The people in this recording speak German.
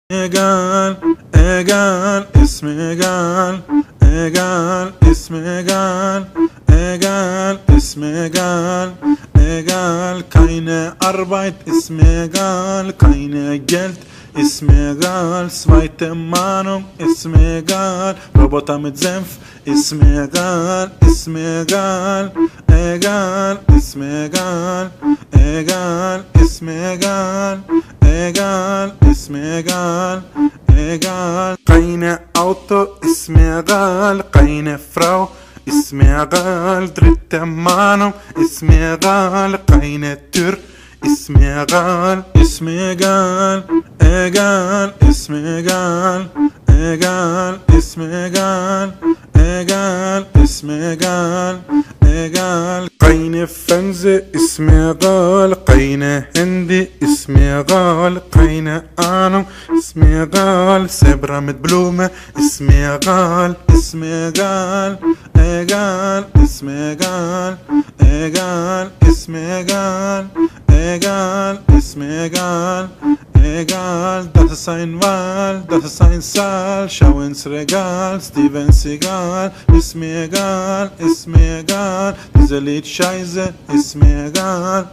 egal, egal, ist mir egal, egal, ist mir egal, egal, ist mir egal, egal, keine Arbeit ist mir egal, keine Geld ist mir egal, zweite Meinung ist mir egal, Roboter mit Senf ist mir egal, ist mir egal, egal, ist mir egal, egal, ist mir egal, egal, ist mir egal, egal, keine Auto ist mir egal, keine Frau ist mir egal, dritte Meinung ist mir egal, keine Tür ist mir egal, ist mir egal, egal, ist mir egal, egal, ist mir egal, egal, ist mir egal, egal, keine Fernseher ist mir egal, keine Handy ist mir egal, keine Ahnung ist mir egal, Zebra mit Blume ist mir egal, ist mir egal, egal, ist mir egal, egal, ist mir egal, egal, ist mir egal, egal, das ist ein Wal, das ist ein Saal, schau ins Regal, Steven Seagal, ist mir egal, diese Lied Scheiße, ist mir egal.